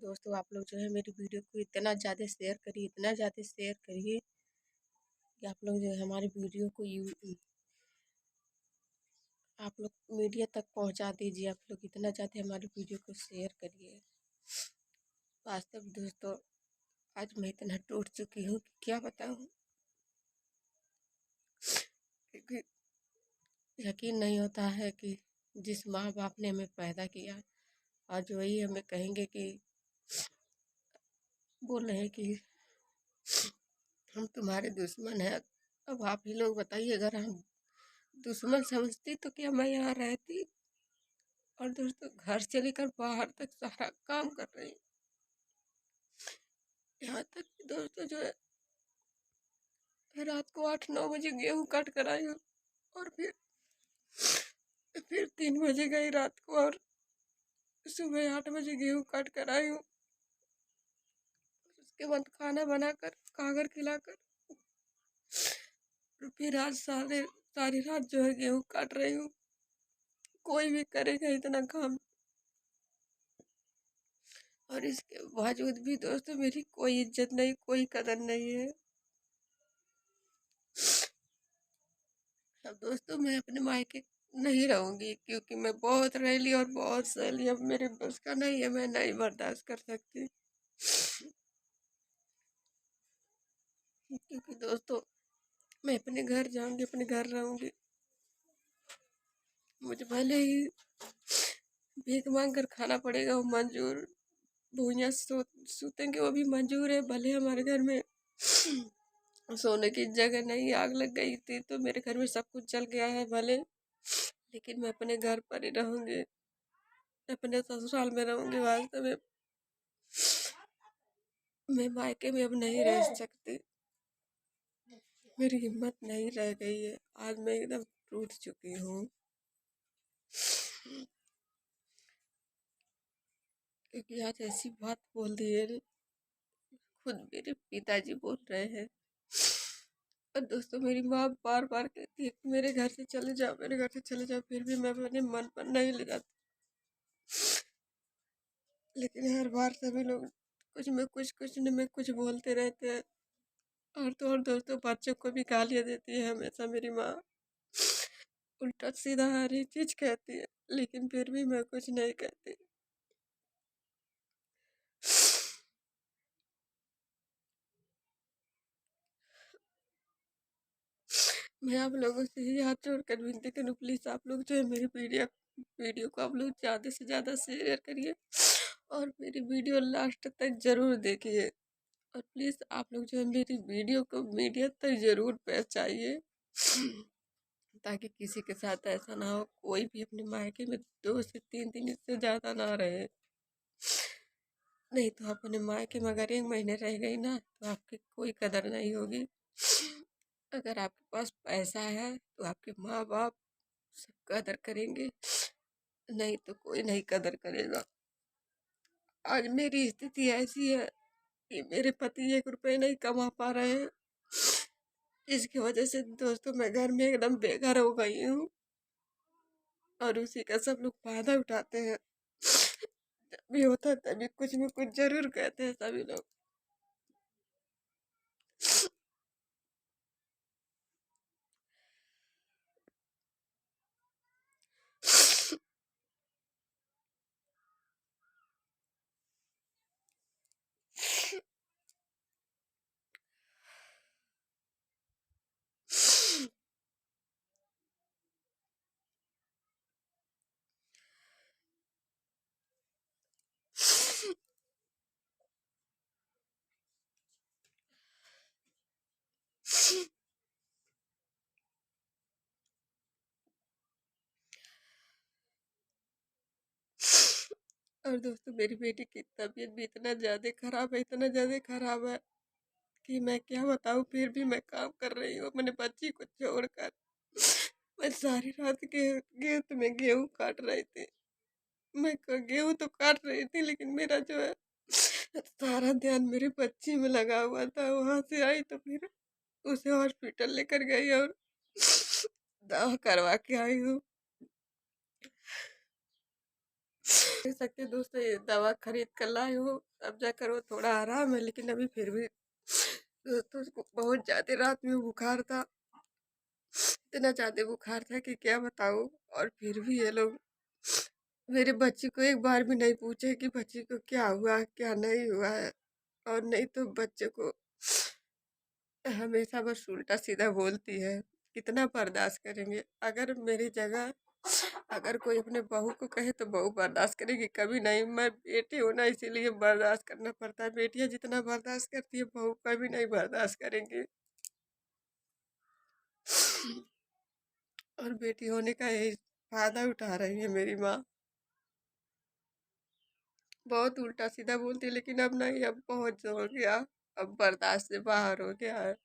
दोस्तों आप लोग जो है मेरी वीडियो को इतना ज़्यादा शेयर करिए, इतना ज़्यादा शेयर करिए कि आप लोग जो है हमारी वीडियो को आप लोग मीडिया तक पहुंचा दीजिए। आप लोग इतना ज़्यादा हमारी वीडियो को शेयर करिए। वास्तव में दोस्तों आज मैं इतना टूट चुकी हूँ कि क्या बताऊँ, क्योंकि यकीन नहीं होता है कि जिस माँ बाप ने हमें पैदा किया आज वही हमें कहेंगे कि बोल रहे हैं कि हम तुम्हारे दुश्मन हैं। अब आप ही लोग बताइए, अगर हम दुश्मन समझती तो क्या मैं यहाँ रहती। और दोस्तों घर से लेकर बाहर तक सारा काम कर रही हूँ, यहाँ तक कि दोस्तों जो है रात को 8-9 बजे गेहूँ काट कर आई हूँ और फिर 3 बजे गई रात को और सुबह 8 बजे गेहूँ काट कर आई हूँ। उसके बाद खाना बनाकर कागर खिलाकर फिर आज सारी रात जो है गेहूँ काट रही हूँ। कोई भी करेगा इतना काम, और इसके बावजूद भी दोस्तों मेरी कोई इज्जत नहीं, कोई कदर नहीं है। अब दोस्तों मैं अपने मायके नहीं रहूंगी, क्योंकि मैं बहुत रह ली और बहुत सह ली। अब मेरे बस का नहीं है, मैं नहीं बर्दाश्त कर सकती। क्योंकि दोस्तों मैं अपने घर जाऊंगी, अपने घर रहूंगी, मुझे भले ही भीख मांग कर खाना पड़ेगा वो मंजूर, भूया सूतेंगे वो भी मंजूर है। भले हमारे घर में सोने की जगह नहीं, आग लग गई थी तो मेरे घर में सब कुछ जल गया है भले, लेकिन मैं अपने घर पर ही रहूंगी, अपने ससुराल में रहूंगी। वास्तव में मैं मायके में अब नहीं रह सकती, मेरी हिम्मत नहीं रह गई है। आज मैं एकदम टूट चुकी हूँ, क्योंकि आज ऐसी बात बोल दी है, खुद मेरे पिताजी बोल रहे हैं। और दोस्तों मेरी माँ बार बार कहती है कि मेरे घर से चले जाओ, मेरे घर से चले जाओ, फिर भी मैं अपने मन पर नहीं ले जाती। लेकिन हर बार सभी लोग कुछ न में कुछ बोलते रहते हैं। और तो और दोस्तों बच्चों को भी गालियाँ देती है हमेशा मेरी माँ, उल्टा सीधा हर एक चीज कहती है, लेकिन फिर भी मैं कुछ नहीं कहती। मैं आप लोगों से ही हाथ जोड़कर विनती करूँ, प्लीज़ आप लोग जो है मेरी वीडियो को आप लोग ज़्यादा से ज़्यादा शेयर करिए और मेरी वीडियो लास्ट तक ज़रूर देखिए। और प्लीज़ आप लोग जो है मेरी वीडियो को मीडिया तक ज़रूर पहुँचाइए, ताकि किसी के साथ ऐसा ना हो, कोई भी अपने मायके में 2 से 3 दिन इससे ज़्यादा ना रहे। नहीं तो अपने मायके में अगर 1 महीने रह गई ना तो आपकी कोई कदर नहीं होगी। अगर आपके पास पैसा है तो आपके माँ बाप सब कदर करेंगे, नहीं तो कोई नहीं कदर करेगा। आज मेरी स्थिति ऐसी है कि मेरे पति 1 रुपये नहीं कमा पा रहे हैं, इसकी वजह से दोस्तों मैं घर में एकदम बेघर हो गई हूँ और उसी का सब लोग फायदा उठाते हैं। जब भी होता है तभी कुछ न कुछ जरूर कहते हैं सभी लोग। और दोस्तों मेरी बेटी की तबीयत भी इतना ज़्यादा खराब है, इतना ज़्यादा खराब है कि मैं क्या बताऊँ। फिर भी मैं काम कर रही हूँ अपने बच्ची को छोड़कर। मैं सारी रात खेत में गेहूँ काट रही थी, मैं गेहूँ तो काट रही थी, लेकिन मेरा जो है सारा ध्यान मेरे बच्ची में लगा हुआ था। वहां से आई तो फिर उसे हॉस्पिटल लेकर गई और दवा करवा के आई हूँ। कह सकते दोस्तों ये दवा खरीद कर लाए हो, अब जाकर वो थोड़ा आराम है, लेकिन अभी फिर भी दोस्तों उसको बहुत ज़्यादा रात में बुखार था, इतना ज़्यादा बुखार था कि क्या बताऊँ। और फिर भी ये लोग मेरे बच्ची को एक बार भी नहीं पूछे कि बच्ची को क्या हुआ, क्या नहीं हुआ है। और नहीं तो बच्चे को हमेशा बस उल्टा-सीधा बोलती है। कितना बर्दाश्त करेंगे? अगर मेरी जगह अगर कोई अपने बहू को कहे तो बहू बर्दाश्त करेगी, कभी नहीं। मैं बेटी हूँ ना, इसीलिए बर्दाश्त करना पड़ता है। बेटियाँ जितना बर्दाश्त करती है, बहू कभी नहीं बर्दाश्त करेंगी। और बेटी होने का यही फ़ायदा उठा रही है मेरी माँ। बहुत उल्टा-सीधा बोलती है, लेकिन अब नहीं, अब बहुत हो गया, अब बर्दाश्त से बाहर हो गया है।